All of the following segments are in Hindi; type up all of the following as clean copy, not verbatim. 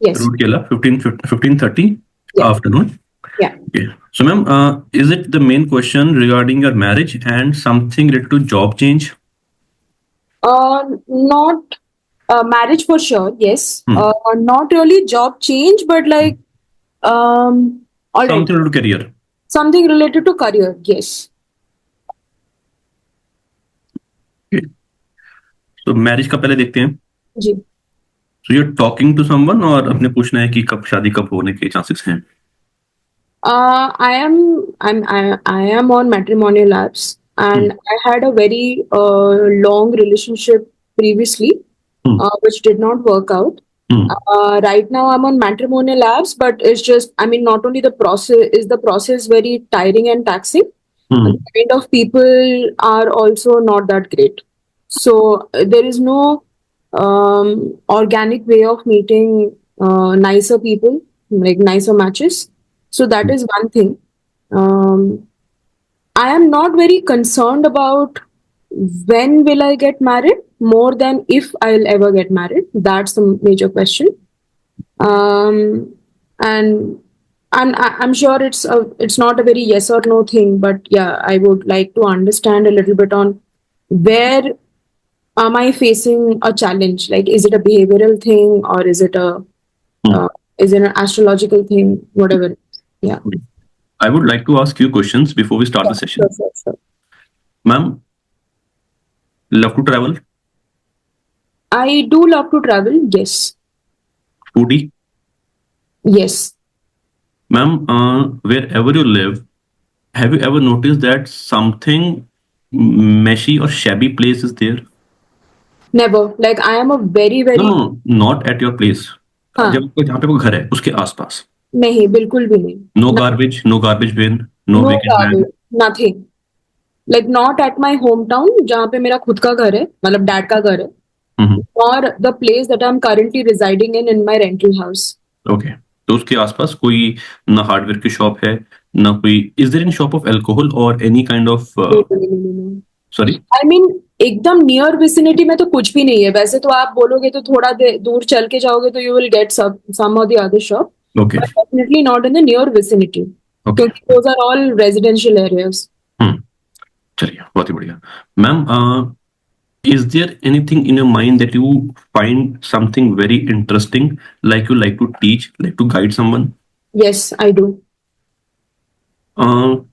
Yes. Rourkela, 15:30 Yeah. afternoon. Yeah. Okay. So, ma'am, is it the main question regarding your marriage and something related to job change? Not marriage for sure. Yes. Hmm. Not really job change, but like all right, Something related to career. something related to career. Yes. Okay. So, marriage का पहले देखते हैं. जी. So, you're talking to someone और अपने पूछना है कि कब शादी कब होने के chances हैं. I am on matrimonial apps, and I had a very long relationship previously, which did not work out. Right now, I'm on matrimonial apps, but it's just, I mean, not only the process very tiring and taxing, the kind of people are also not that great. So there is no organic way of meeting nicer people, like nicer matches. So that is one thing. Um, I am not very concerned about when will I get married more than if I'll ever get married. That's the major question. Um, and I'm sure it's not a very yes or no thing, but yeah, I would like to understand a little bit on where am I facing a challenge? Like, is it a behavioral thing or is it an astrological thing? Whatever. Yeah. I would like to ask you questions before we start the session. Sure. Ma'am, love to travel? I do love to travel. Yes. Foodie? Yes. Ma'am, wherever you live, have you ever noticed that something meshy or shabby place is there? Never. Like, I am a very, No, very. no, not at your place. हाँ. जहाँ पे कोई घर है उसके आसपास. नहीं, बिल्कुल भी नहीं. No garbage, no garbage bin, no No vacant travel. land. Nothing. Like, not at my hometown, जहाँ पे मेरा खुद का घर है, मतलब डैड का घर है, or the place that I'm currently residing in my rental house. Okay. तो उसके आसपास कोई ना हार्डवेयर की शॉप है ना कोई. Is there any shop of alcohol और any kind of No. Sorry. I mean, एकदम नियर विसिनिटी में तो कुछ भी नहीं है. वैसे तो आप बोलोगे तो थोड़ा दूर चल के जाओगे तो you will get some or the other shop. Okay. But definitely not in the near vicinity. Okay. क्योंकि those are all residential areas. चलिए, बहुत ही बढ़िया. Ma'am, is there anything in your mind that you find something very interesting, like you like to teach, like to guide someone? Yes, I do.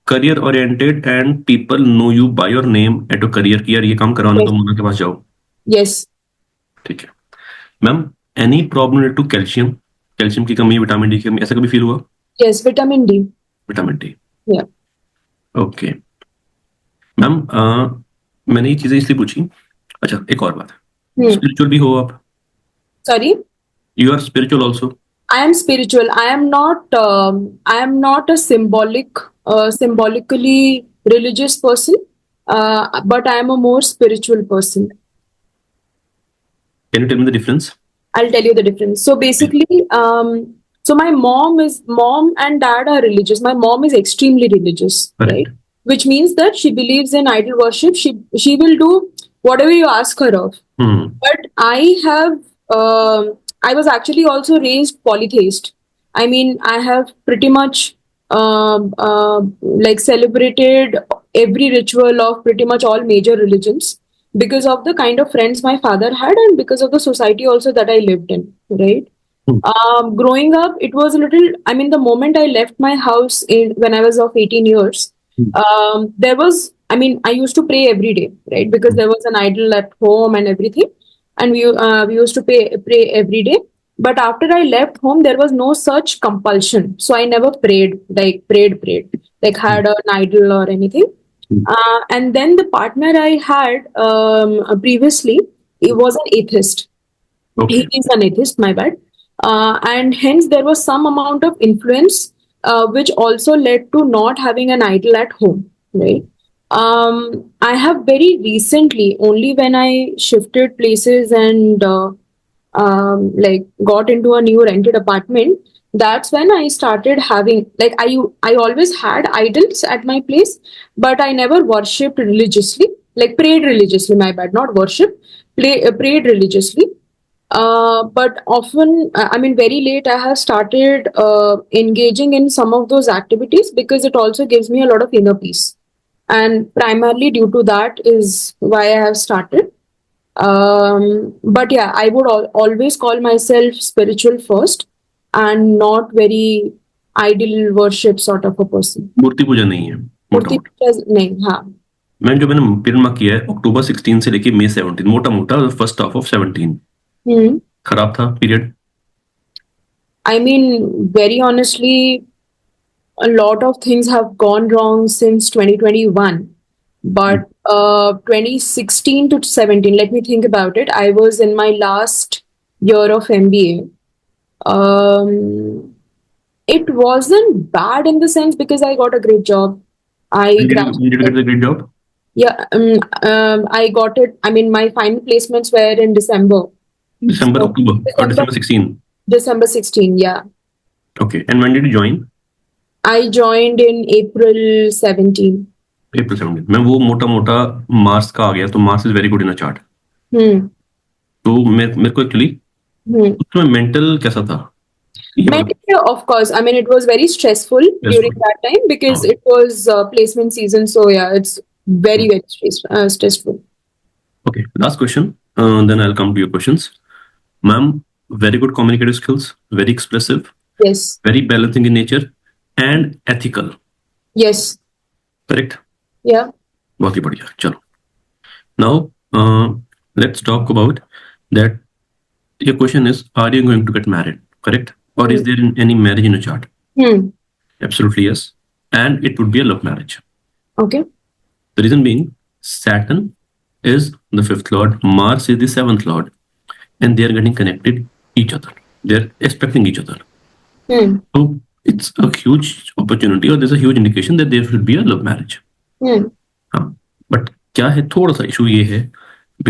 Career oriented and people know you by your name at your career कि यार ये काम करवाना तो मोना के पास जाओ. Yes. ठीक है. Ma'am, any problem related to calcium? Calcium की कमी, विटामिन डी की कमी, ऐसा कभी फील हुआ? Yes, vitamin D. Vitamin D. Yeah. Okay. Ma'am, मैंने ये चीजें इसलिए पूछी. अच्छा, एक और बात. स्पिरिचुअल भी हो आप? Sorry? You are spiritual also? I am spiritual. I am not a symbolically religious person, but I am a more spiritual person. Can you tell me the difference? I'll tell you the difference. So basically, so my mom and dad are religious. My mom is extremely religious, right? Which means that she believes in idol worship. She will do whatever you ask her of. But I was actually also raised polytheist. I mean, I have pretty much like celebrated every ritual of pretty much all major religions because of the kind of friends my father had and because of the society also that I lived in, right? Growing up, it was a little, I mean, the moment I left my house when I was of 18 years, there was, I mean, I used to pray every day, right? Because there was an idol at home and everything. And we used to pray every day. But after I left home, there was no such compulsion. So I never prayed, like had an idol or anything. And then the partner I had previously, he was an atheist. Okay. He is an atheist, my bad. And hence there was some amount of influence which also led to not having an idol at home, right? I have very recently, only when I shifted places and like got into a new rented apartment, that's when I started having, like, I always had idols at my place, but I never worshipped religiously, like prayed religiously, my bad, not worship, prayed religiously. But often, I mean, very late, I have started engaging in some of those activities because it also gives me a lot of inner peace. And primarily due to that is why I have started. But yeah, I would always call myself spiritual first and not very idol worship sort of a person. मूर्ति पूजा नहीं है मोटा मूर्ति मोटा। पूजा नहीं, हाँ। मैम जो मैंने पीरियड मार्क किया है अक्टूबर 16 से लेके मई 17, मोटा मोटा फर्स्ट हाफ ऑफ 17 हम्म। खराब था period. I mean, very honestly, a lot of things have gone wrong since 2021. But 2016 to 17, let me think about it. I was in my last year of MBA. It wasn't bad in the sense because I got a great job. I When did you get graduated. the great job? Yeah, I got it. I mean, my final placements were in December. December, So, October, or December, December 16. December 16, yeah. Okay. And when did you join? I joined in April 17. April 17. मैं वो मोटा मोटा मार्स का आ गया, तो Mars is very good in a chart. Hmm. तो मेरे को एक्चुअली Hmm. उसमें मेंटल कैसा था? Mentally, of course. I mean, it was very stressful during Stressful. that time because हाँ. it was placement season. So yeah, it's very, very stressful. Okay. Last question. Then I'll come to your questions. Ma'am, very good communicative skills, very expressive, Yes. very balancing in nature, and ethical. Yes. Correct? Yeah. बहुत ही बढ़िया। चलो। Now, let's talk about that. Your question is, are you going to get married? Correct? Or is Hmm. there any marriage in a chart? Hmm. Absolutely yes. And it would be a love marriage. Okay. The reason being, Saturn is the fifth lord, Mars is the seventh lord, and they are getting connected each other. They're expecting each other. Hmm. So it's a huge opportunity, or there's a huge indication that there should be a love marriage. Hmm. हाँ, बट क्या है, थोड़ा सा इशू ये है,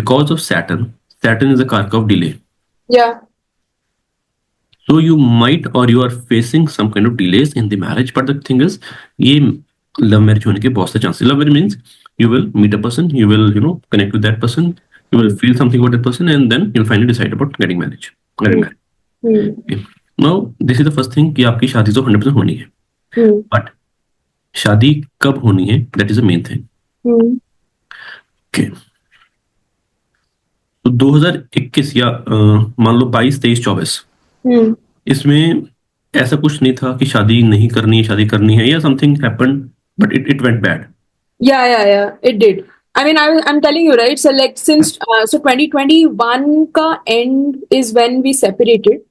because of Saturn is a कारक of delay. Yeah. So you might, or you are facing some kind of delays in the marriage, but the thing is, ये love marriage होने के बहुत से chances। Love marriage means you will meet a person, you will connect with that person, you will feel something about that person, and then you'll finally decide about getting married. Hmm. Hmm. Okay. Now this is the first thing कि आपकी शादी तो 100% होनी है, Hmm. but शादी कब होनी है, that is the main thing. Hmm. Okay. तो 2021 या मान लो 22, 23, 24, Hmm. इसमें ऐसा कुछ नहीं था कि शादी नहीं करनी है, शादी करनी है, या something happened but it went bad. Yeah. It did. I mean, I'm telling you, right? So like since 2021 ka end is when we separated.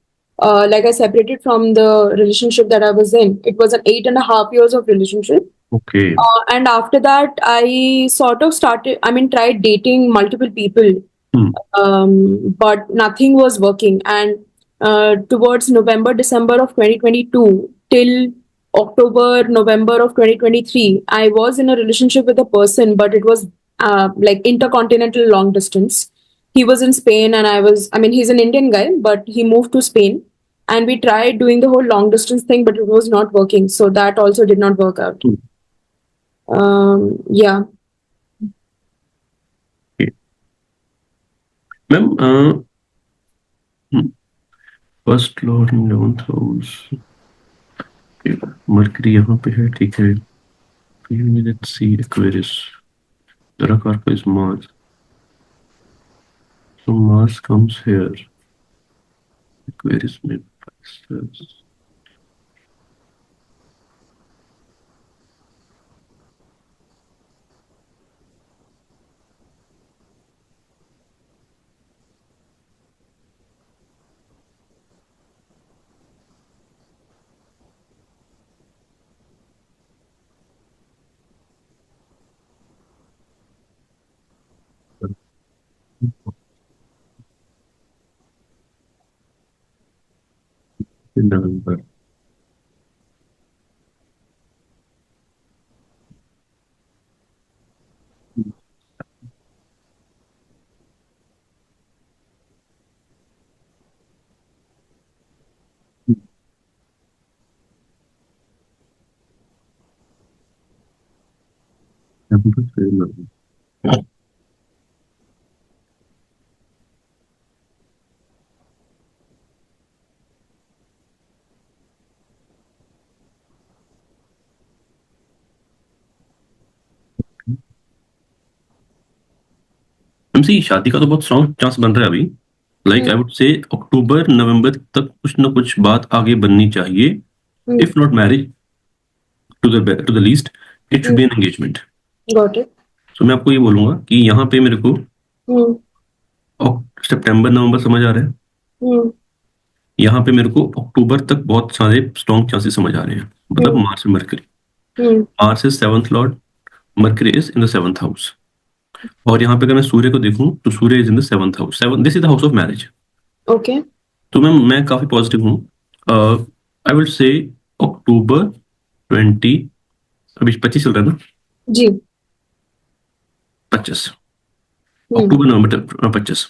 Like I separated from the relationship that I was in. It was an 8.5 years of relationship. Okay. And after that, I sort of started, I mean, tried dating multiple people, but nothing was working. And towards November, December of 2022 till October, November of 2023, I was in a relationship with a person, but it was like intercontinental long distance. He was in Spain, and I mean, he's an Indian guy, but he moved to Spain. And we tried doing the whole long distance thing, but it was not working. So that also did not work out. Yeah. Ma'am first Lord in 11th house, mercury यहाँ पे है, ठीक है। लेट्स सी एक्वेरियस, तेरा कारक is Mars, so Mars comes here, Aquarius में Pisces. नवंबर। MC शादी का तो बहुत स्ट्रॉन्ग चांस बन रहा है अभी। लाइक आई वुड से अक्टूबर नवंबर तक कुछ ना कुछ बात आगे बननी चाहिए। If not marriage, to the least it should be an engagement. Got it. So मैं आपको ये बोलूंगा कि यहाँ पे मेरे को हम्म। सितंबर नवंबर समझ आ रहा है, हम्म। यहाँ पे मेरे को अक्टूबर तक बहुत सारे स्ट्रॉन्ग चांसेस समझ आ रहे हैं। मतलब हम्म। मार्स में Mercury, hmm. Mars is seventh lord, Mercury is in the seventh house. और यहाँ पे अगर मैं सूर्य को देखूं तो सूर्य is in the seventh house. Seven, this is the house of marriage. Okay. तो मैं काफी पॉजिटिव हूँ। आई विल से अक्टूबर 20, अभी 25 चल रहा है ना, जी। 25, हम्म। अक्टूबर नवंबर 25,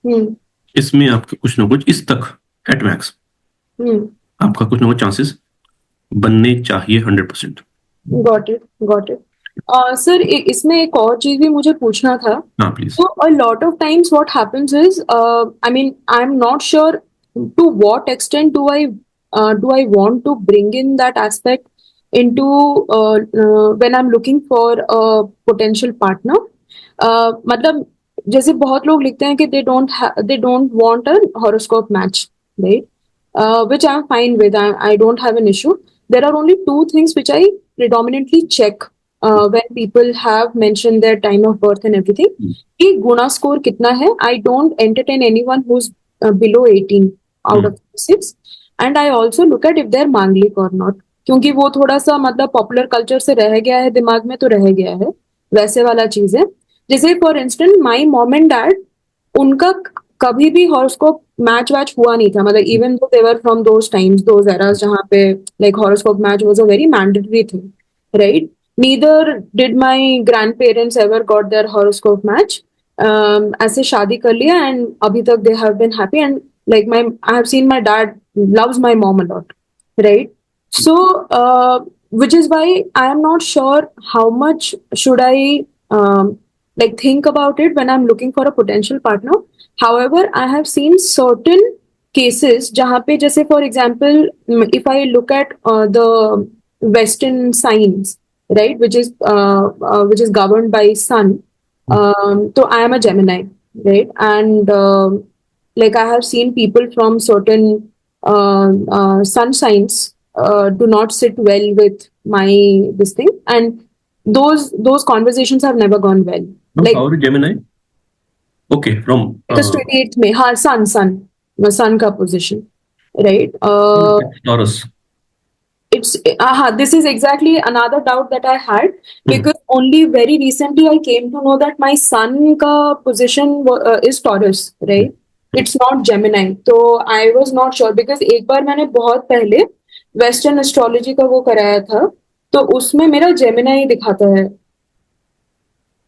हम्म। इसमें आपके कुछ ना कुछ इस तक एट मैक्स हम्म। आपका कुछ ना कुछ चांसेस बनने चाहिए 100%। Got it, got it. Sir, इसमें एक और चीज भी मुझे पूछना था। हाँ please. So a lot of times what happens is, I mean, I'm not sure to what extent do I want to bring in that aspect into when I'm looking for a potential partner. मतलब जैसे बहुत लोग लिखते हैं कि they don't want a horoscope match, right? Which I'm fine with. I don't have an issue. There are only two things which I predominantly check when people have mentioned their time of birth and everything. कि गुणा स्कोर कितना है. I don't entertain anyone who is below 18 out of 6. And I also look at if they are manglik और नॉट, क्योंकि वो थोड़ा सा मतलब पॉपुलर कल्चर से रह गया है, दिमाग में तो रह गया है, वैसे वाला चीज है. जैसे for instant my mom and dad, उनका कभी भी हॉरोस्कोप मैच वैच हुआ नहीं था. मतलब even though they were from those times, those eras जहाँ पे like horoscope match was a very mandatory thing, right? Neither did my grandparents ever got their horoscope match. ऐसे शादी कर लिया and अभी तक they have been happy. And like I have seen my dad loves my mom a lot, right? So which is why I am not sure how much should I like think about it when I'm looking for a potential partner. However, I have seen certain cases जहाँ पे जैसे for example, if I look at the Western signs, right, which is governed by sun. So I am a Gemini, right? And like I have seen people from certain sun signs do not sit well with my this thing, and those conversations have never gone well. Like How are you, Gemini? Okay, from because 28th में, हाँ, sun का position, right? it's Taurus. It's this is exactly another doubt that I had, because only very recently I came to know that my sun ka position is Taurus, right? It's not Gemini. तो I was not sure, because एक बार मैंने बहुत पहले वेस्टर्न एस्ट्रोलॉजी का वो कराया था, तो उसमें मेरा जेमिनाई दिखाता है.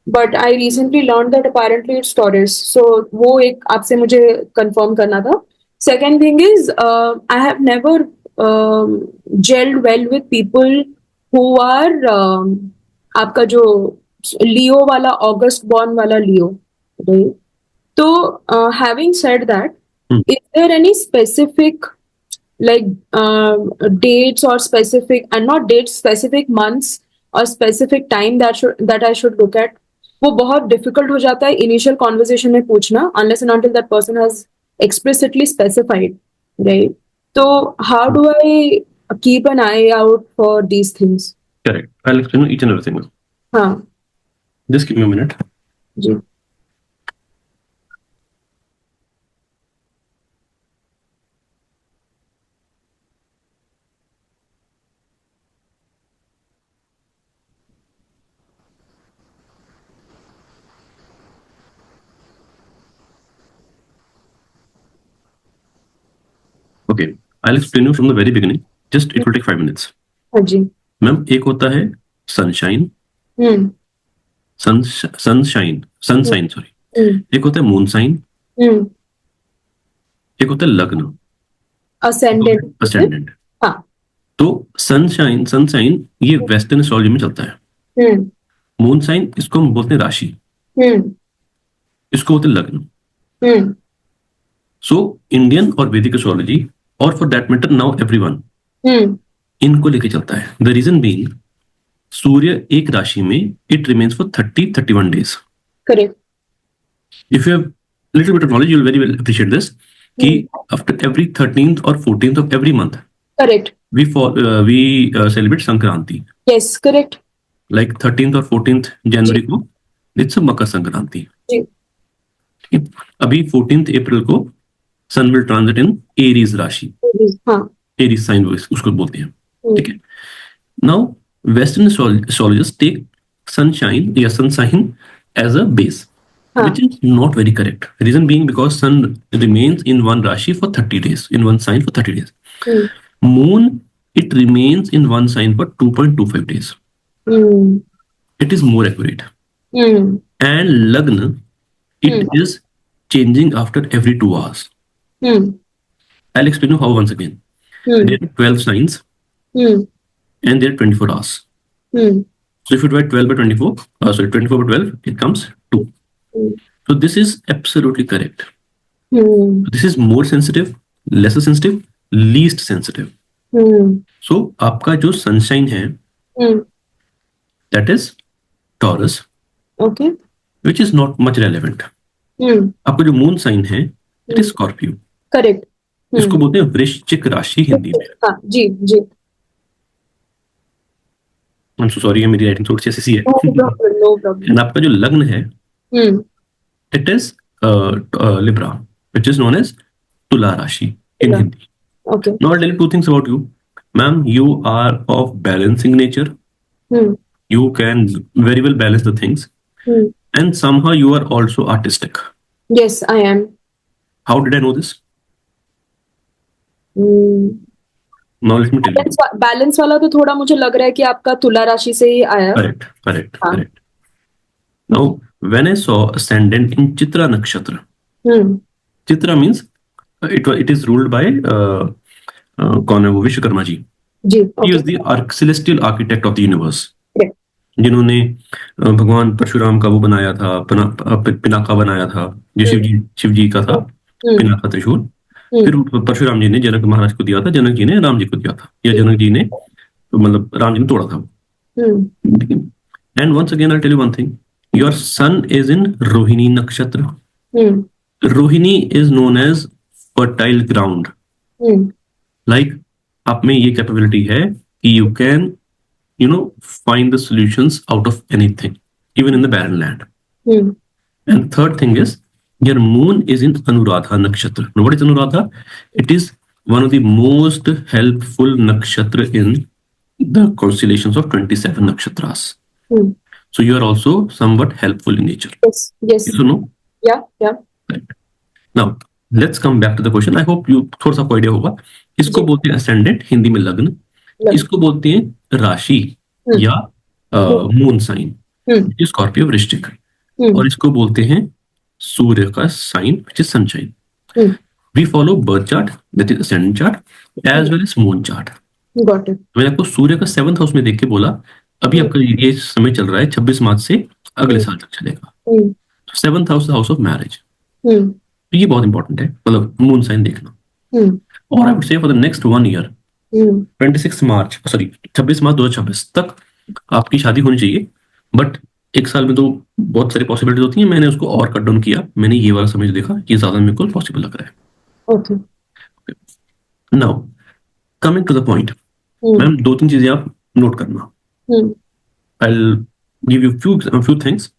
But I recently learn that apparently it's Taurus. So वो एक आपसे मुझे कंफर्म करना था. Second thing is, I have never jelled well with people who are आपका जो लियो वाला, ऑगस्ट बॉर्न वाला लियो, राइट? तो having said that, is there any specific like dates or specific, and not dates, specific months or specific time that I should look at? वो बहुत डिफिकल्ट हो जाता है इनिशियल कॉन्वर्जेशन में पूछना, unless and until that person has explicitly specified, right? तो how do I keep an eye out for these things? Correct. I'll explain each and everything. हाँ Just give me a minute. Ji. Okay, I'll explain you from the very beginning. Just it will take 5 minutes. हाँ जी. मैम, एक होता है sunshine, hmm. Sunshine sun sign sorry. Hmm. एक होता है मून साइन, हम्म. एक होता है लग्न, असेंडेंट. असेंडेंट. हाँ. तो सनसाइन ये वेस्टर्न एस्ट्रोलॉजी में चलता है. हम्म. मून साइन इसको हम बोलते हैं राशि, हम्म. इसको बोलते हैं लग्न. हम्म. सो इंडियन और वैदिक एस्ट्रोलॉजी, और for that matter now everyone, hmm. इनको लेके चलता है. द रीजन बीइंग, सूर्य एक राशि में it remains for 30-31 days. Correct. If you have little bit of knowledge, you'll very well appreciate this. कि after every 13th or 14th of every month, Correct. we celebrate Sankranti. Yes, correct. Like 13th or 14th January को it's a मकर संक्रांति. जी. ठीक है? अभी 14th अप्रैल को sun will transit in Aries राशि. हाँ. एरीज साइन उसको बोलते हैं. ठीक है. Now western astrologers take sunshine या sun sign as a base, which is not very correct. Reason being because sun remains in one rashi for 30 days, in one sign for 30 days. Moon, it remains in one sign for 2.25 days. It is more accurate. And Lagna, it is changing after every 2 hours. I'll explain you how once again. There are 12 signs and there are 24 hours. So if you divide 12 by 24, 24 by 12, it comes 2. So this is absolutely correct. This is more sensitive, lesser sensitive, least sensitive. So आपका जो sunshine है, that is Taurus. Okay. Which is not much relevant. आपका जो moon sign है, it is Scorpio. Correct. इसको बोलते हैं वृश्चिक राशि हिंदी में. हाँ, जी जी. I'm so sorry, मेरी राइटिंग थोड़ी सी ऐसी है. No problem. And आपका जो लग्न है, it is Libra, which is known as Tula Rashi in Hindi. Okay. Now I'll tell you 2 things about you. Ma'am, you are of balancing nature. You can very well balance the things. And somehow you are also artistic. Yes, I am. How did I know this? Now let me tell you. Balance वाला तो थोड़ा मुझे लग रहा है कि आपका तुला राशि से ही आया. Correct. Now, when I saw ascendant in Chitra Nakshatra, Chitra means it is ruled by कौन है वो? Vishwakarma ji. He is the celestial architect of the universe. जिन्होंने भगवान परशुराम का वो बनाया था, पिनाका बनाया था, जो शिव जी का था, पिनाका त्रिशूल. फिर परशुराम जी ने जनक महाराज को दिया था, जनक जी ने राम जी को दिया था, या जनक जी ने मतलब राम जी ने तोड़ा था. And once again I'll tell you one thing. Your sun is in Rohini Nakshatra. Rohini is known as fertile ground. Like आप में ये capability है कि you can, find the solutions out of anything, even in the barren land. And third thing is, your moon is in Anuradha Nakshatra. Now what is Anuradha? It is one of the most helpful nakshatra in the constellations of 27 nakshatras. So you are also somewhat helpful in nature. Yes. Yes or no? Yeah. Right. Now let's come back to the question. I hope you थोड़ा सा कोई आइडिया होगा. इसको बोलते हैं ascendant, हिंदी में लग्न. इसको बोलते हैं राशि या मून साइन, स्कॉर्पियो वृश्चिक. और इसको बोलते हैं सूर्य का sign, which is sunshine. We follow birth chart, that is ascendant chart, as well as moon chart. Got it. मैंने आपको सूर्य का 7th हाउस में देख के बोला, अभी आपका ये समय चल रहा है 26 मार्च से अगले साल तक चलेगा. 7th house, house of marriage. ये बहुत इंपॉर्टेंट है, मतलब मून साइन देखना. और I would say for the next 1 year, 26 मार्च 2026 तक आपकी शादी होनी चाहिए. बट एक साल में तो बहुत सारी पॉसिबिलिटीज होती हैं. मैंने उसको और कट डाउन किया. मैंने ये वाला समय देखा, ये ज्यादा मेरे को पॉसिबल लग रहा है. Okay. Now coming to the point, ma'am 2-3 चीजें आप नोट करना. I will give you few things.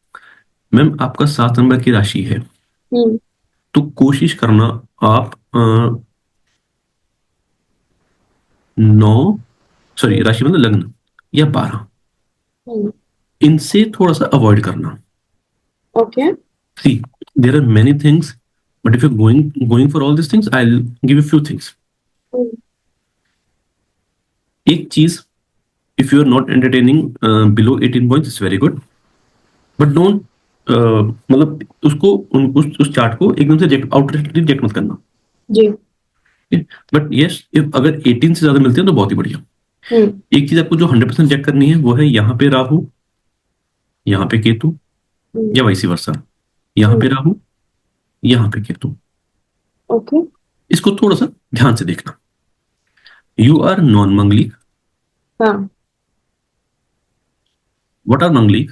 Ma'am आपका 7 नंबर की राशि है, तो कोशिश करना आप 9 राशि मतलब लग्न या 12, इनसे थोड़ा सा अवॉइड करना. Okay. See, there are many things, but if you're going for all these things, I'll give you a few things. एक चीज, if you are not entertaining below 18 points, it's very good, but don't मतलब उसको उस चार्ट को एकदम से रिजेक्ट मत करना. जी. बट यस, अगर 18 से ज्यादा मिलते हैं तो बहुत ही बढ़िया. एक चीज आपको जो 100% चेक करनी है वो है यहाँ पे राहु, यहाँ पे केतु, या वाइस वर्सा. यहाँ पे राहु, यहाँ पे केतु. Okay. इसको थोड़ा सा ध्यान से देखना. You are non Manglik. What are Manglik?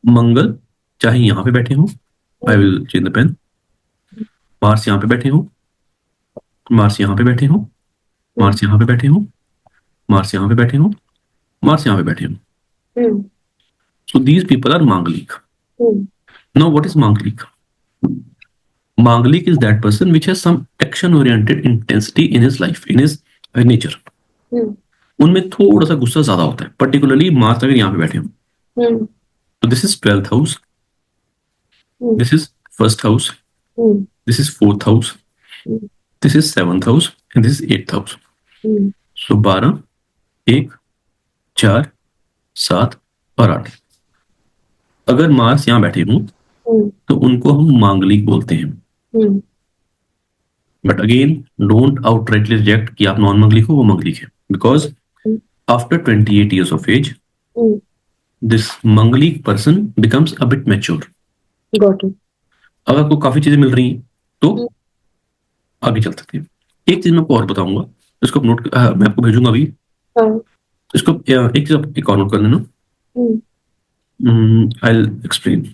Mangal चाहे यहाँ पे बैठे हो I will change the pen. Mars यहाँ पे बैठे हो, मार्स यहाँ पे बैठे हो, मार्स यहाँ पे बैठे हो, मार्स यहाँ पे बैठे हो, मार्स यहाँ पे बैठे हो। So these people are Mangalik. Now what is Mangalik? Mangalik is that person which has some action-oriented intensity in his life, in his nature. उनमें थोड़ा सा गुस्सा ज्यादा होता है, पर्टिकुलरली मार्स अगर यहाँ पे बैठे हो। तो this is 12th house, this is first house, this is 4th house, this is 7th house and this is 8th house. सो 12, 1, 4, 7 और 8। अगर मार्स यहाँ बैठे हों तो उनको हम मांगलिक बोलते हैं। But again don't outrightly reject कि आप नॉन मांगलिक हो, वो मांगलिक है, because after 28 years of age this मांगलिक person becomes a bit mature. Got it. अगर आपको काफी चीजें मिल रही हैं तो आगे चल सकते हैं। एक चीज मैं आपको और बताऊंगा, इसको आप नोट, मैं आपको भेजूंगा अभी, इसको एक चीज आप एक और नोट कर लेना। I'll explain.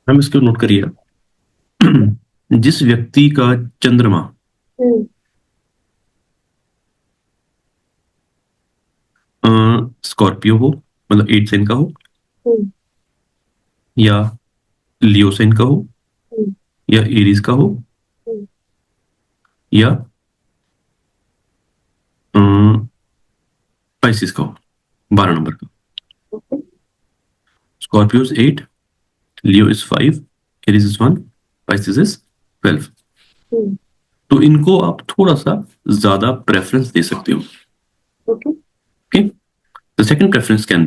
हम इसको नोट करिए। जिस व्यक्ति का चंद्रमा स्कॉर्पियो हो, मतलब 8 साइन का हो, या लियो साइन का हो, या एरीज का हो, या पाइसिस का हो, 12 नंबर का। Scorpio is 8, Leo is 5, Aries is 1, Pisces is 12। तो इनको आप थोड़ा सा ज्यादा प्रेफरेंस दे सकते हो। Okay, the second preference can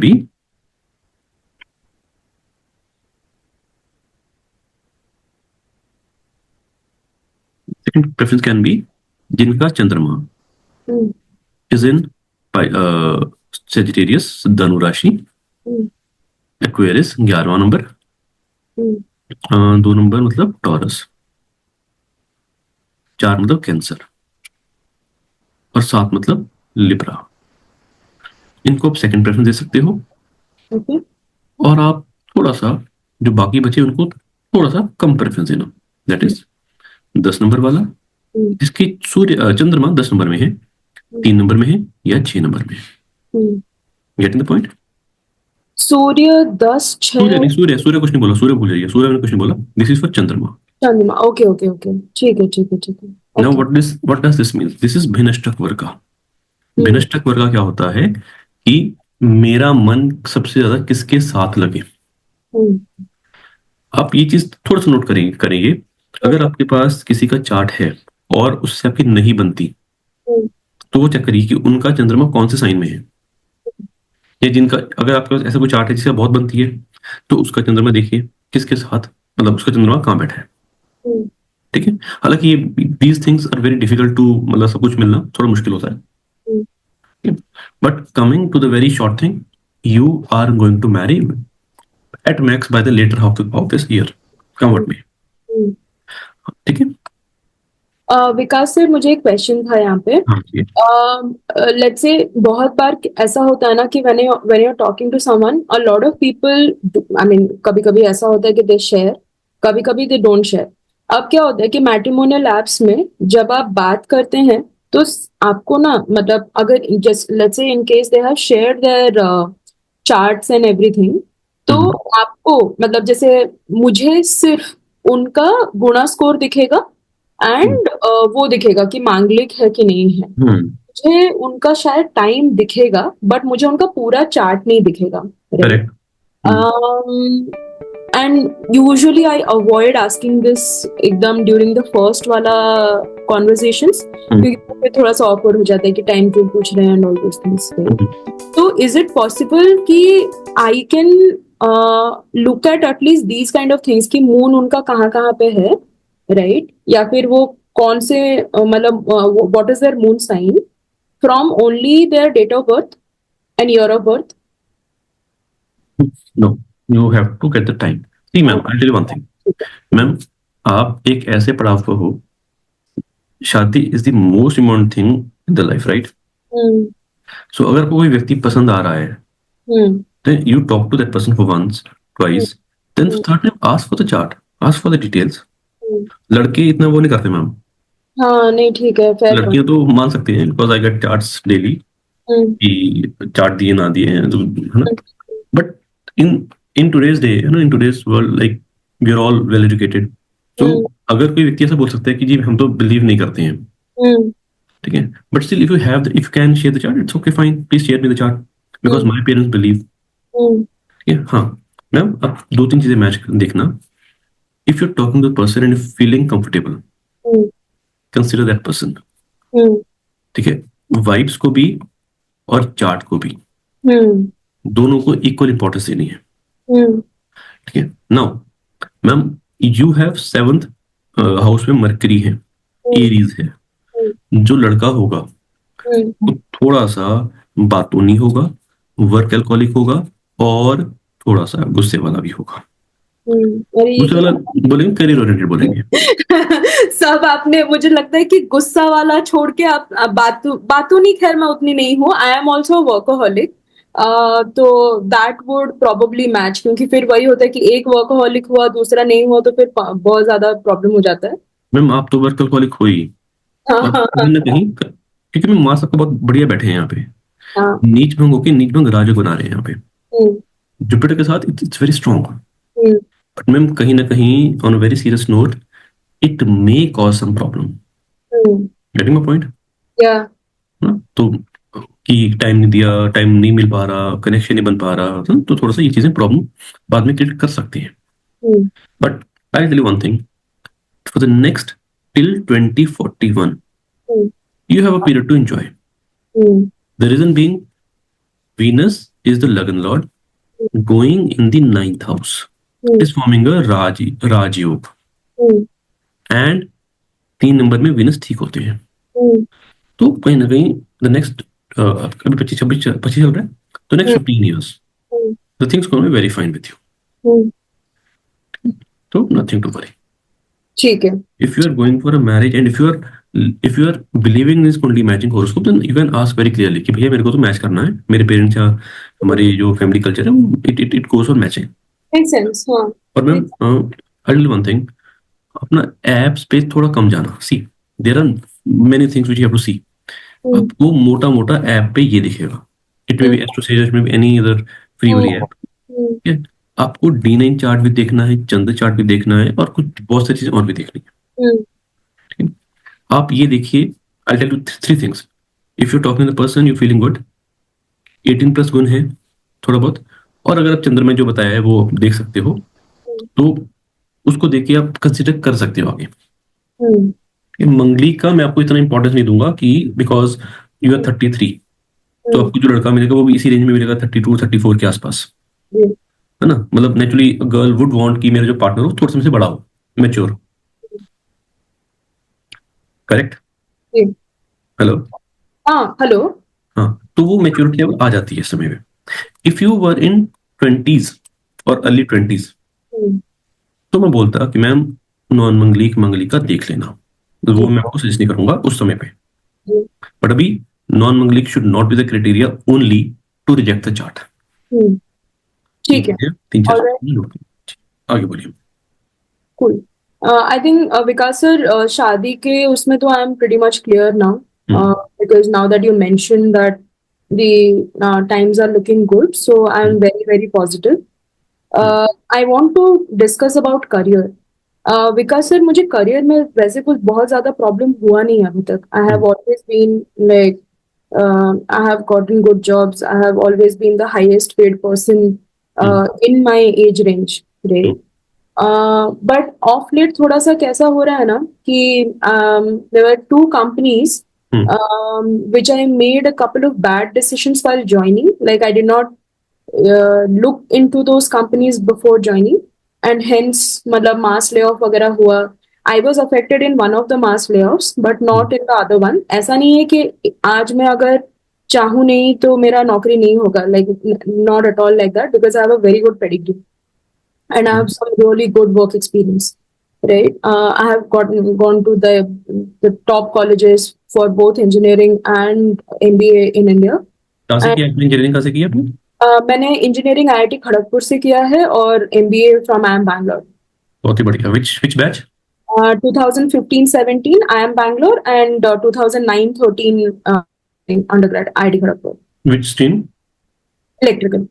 be जिनका चंद्रमा इज इन सेजिटेरियस धनु राशि, एक्वेरियस 11वां नंबर, 2 नंबर मतलब टॉरस, 4 मतलब कैंसर, और 7 मतलब लिब्रा। इनको आप सेकंड प्रेफरेंस दे सकते हो। और आप थोड़ा सा जो बाकी बचे उनको थोड़ा सा कम प्रेफरेंस देना। दैट इज 10 नंबर वाला जिसकी सूर्य चंद्रमा 10 नंबर में है, 3 नंबर में है, या 6 नंबर में है। Getting the point? सूर्य 10, 6। सूर्य कुछ नहीं बोला, सूर्य भूल जाइए, सूर्य ने कुछ नहीं बोला। दिस इज फॉर चंद्रमा। चंद्रमा, ओके ओके ओके, ठीक है। Now what does this mean? This is भिनष्टक वर्गा। भिनष्टक वर्गा क्या होता है कि मेरा मन सबसे ज्यादा किसके साथ लगे। आप ये चीज थोड़ा सा नोट करेंगे। अगर आपके पास किसी का चार्ट है और उससे आपकी नहीं बनती, तो वो चेक करिए कि उनका चंद्रमा कौन से साइन में है। या जिनका, अगर आपके पास ऐसा कोई चार्ट है जिससे बहुत बनती है, तो उसका चंद्रमा देखिए किसके साथ, मतलब उसका चंद्रमा कहाँ बैठा है। ठीक है, हालांकि these things are very difficult to, मतलब सब कुछ मिलना थोड़ा मुश्किल होता है। But coming to the very short thing, you are going to marry at max by the later half of this year. Come with me. ठीक है। विकास सर, मुझे एक क्वेश्चन था यहाँ पे। लेट्स से बहुत बार ऐसा होता है ना कि when you're talking to someone, a lot of people, I mean, कभी-कभी ऐसा होता है कि they share, कभी-कभी they don't share। अब क्या होता है कि मैट्रिमोनियल ऐप्स में जब आप बात करते हैं तो आपको ना, मतलब अगर just let's say in case they have shared their charts and everything, तो आपको मतलब जैसे मुझे सिर्फ उनका गुणा स्कोर दिखेगा एंड वो दिखेगा कि मांगलिक है कि नहीं है। मुझे उनका शायद टाइम दिखेगा बट मुझे उनका पूरा चार्ट नहीं दिखेगा। And usually I avoid asking this एकदम ड्यूरिंग द फर्स्ट वाला कॉन्वर्सेशंस, क्योंकि फिर थोड़ा सा ऑकवर्ड हो जाता है कि टाइम क्यों पूछ रहे हैं एंड ऑल दोस थिंग्स। तो इज इट पॉसिबल कि I can look at at least these kind of things कि मून उनका कहाँ पे है, राइट? या फिर वो कौन से मतलब what is their moon sign from only their date of birth and year of birth? No, you have to get the time. See ma'am, I tell you one thing. Ma'am, आप एक ऐसे पड़ाव पर हो, शादी is the most important thing in the life, right? So अगर कोई व्यक्ति पसंद आ रहा है, then you talk to that person for once, twice, then third time ask for the chart, ask for the details. लड़के इतना वो नहीं करते मैम। हाँ नहीं ठीक है, फेयर लड़कियां तो मान सकती हैं, because I get charts daily कि चार्ट दिए ना दिए हैं, तो है ना। But in in today's day, है ना, in today's world, like we are all well educated, तो अगर कोई व्यक्ति ऐसा बोल सकता है कि जी हम तो बिलीव नहीं करते हैं, ठीक है, but still if you can share the chart, it's okay, fine, please share me the chart, because my parents believe. ठीक है, हाँ मैम, अब दो तीन चीजें मैच देखना। If you are talking to person and feeling comfortable, consider that person. ठीक है, वाइब्स को भी और चार्ट को भी, दोनों को इक्वल इंपॉर्टेंस देनी है। ठीक है, now ma'am, you have 7th house में मरकरी है, एरीज है, जो लड़का होगा वो थोड़ा सा बातूनी होगा, वर्क एल्कोहलिक होगा, और थोड़ा सा गुस्से वाला भी होगा। गुस्से वाला बोलेंगे, करियर ओरिएंटेड बोलेंगे। सब आपने, मुझे लगता है कि गुस्सा वाला छोड़ के आप बातूनी, खैर मैं उतनी नहीं हूँ, आई एम ऑल्सो वर्कोहॉलिक, तो दैट वुड प्रोबेबली मैच, क्योंकि फिर वही होता है कि एक वर्कोहॉलिक हुआ दूसरा नहीं हुआ तो फिर बहुत ज्यादा प्रॉब्लम हो जाता है। मैम आप तो वर्क एल्कोहलिक हो ही, और कहीं ना कहीं, क्योंकि मैम माँ सबको बहुत बढ़िया बैठे हैं यहाँ पे, नीच भंग होके नीच भंग राजा बना रहे हैं यहाँ पे, जुपिटर के साथ it's very strong. But ma'am कहीं ना कहीं, on a very serious note, it may cause some problem. Getting my point? तो कि टाइम नहीं दिया, टाइम नहीं मिल पा रहा, कनेक्शन नहीं बन पा रहा, तो थोड़ा सा ये चीजें प्रॉब्लम बाद में क्रिएट कर सकती हैं। But I tell you one thing, for the next till 2041 you have a period to enjoy. The reason being, Venus is the Lagan Lord going in the 9th house. It is forming a Raj Yog. And 3 number में Venus ठीक होते हैं, तो कहीं ना कहीं द नेक्स्ट, अभी 25 चल रहा है, तो next 15 years the things going to be very fine with you. So nothing to worry. ठीक है। If you are going for a marriage and if you are believing in this कुंडली matching horoscope, then you can ask very clearly कि भैया मेरे को तो मैच करना है, मेरे पेरेंट्स या हमारी जो फैमिली कल्चर है, it goes for matching. Makes sense, हाँ। और ma'am I tell one thing, अपना एप्स पे थोड़ा कम जाना। See there are many things which you have to see. आपको मोटा मोटा ऐप पे ये दिखेगा, it may be AstroSage, it may be any other free वाली ऐप। ठीक है, आपको D9 चार्ट भी देखना है, चंद्र चार्ट भी देखना है, और कुछ बहुत सारी चीजें और भी देखनी है। ठीक है, आप ये देखिए, I tell you 3 things. If you talking the person, you feeling good, 18+ गुण है थोड़ा बहुत, और अगर आप चंद्र में जो बताया है वो देख सकते हो, तो उसको देख के आप कंसिडर कर सकते हो आगे। मंगली का मैं आपको इतना इंपॉर्टेंस नहीं दूंगा कि बिकॉज यू आर 33, तो आपको जो लड़का मिलेगा वो भी इसी रेंज में मिलेगा, 32-34 के आसपास, है ना। मतलब नेचुरली गर्ल वुड वांट कि मेरा जो पार्टनर हो थोड़ा से बड़ा हो, मैच्योर। करेक्ट? हेलो? हाँ हेलो। हाँ, तो वो मैच्योरिटी लेवल आ जाती है इस समय में। If you were in 20s और अर्ली 20s, तो मैं बोलता कि मैम नॉन मंगली का देख लेना, वो मैं आपको सजेस्ट नहीं करूंगा उस समय पे। बट अभी non Manglik should not be the criteria only to reject the chart. ठीक है, 3-4 आगे बोलिए। Cool. I think Vikas sir, शादी के उसमें तो I am pretty much clear now, because now that you mention that the times are looking good, so I am very very positive. I want to discuss about career. Vikas sir, मुझे करियर में वैसे कुछ बहुत ज्यादा प्रॉब्लम हुआ नहीं अभी तक। I have always been like, I have gotten good jobs. I have always been the highest paid person in my age range today. But of late थोड़ा सा कैसा हो रहा है ना कि there were 2 companies which I made a couple of bad decisions while joining. Like I did not look into those companies before joining, and hence मतलब mass layoff वगैरह हुआ, I was affected in one of the mass layoffs but not in the other one. ऐसा नहीं है कि आज मैं अगर चाहूँ नहीं तो मेरा नौकरी नहीं होगा, like not at all like that, because I have a very good pedigree and I have some really good work experience. Right, I have gone to the top colleges for both engineering and MBA in India. कहाँ से And किया आपने इंजीनियरिंग, कहाँ से किया आपने? मैंने इंजीनियरिंग IIT खड़गपुर से किया है और MBA फ्रॉम IIM बैंगलोर. बहुत ही बढ़िया. which batch? 2015-17 IIM Bangalore and 2009-13 undergrad IIT Kharagpur. Which stream? Electrical.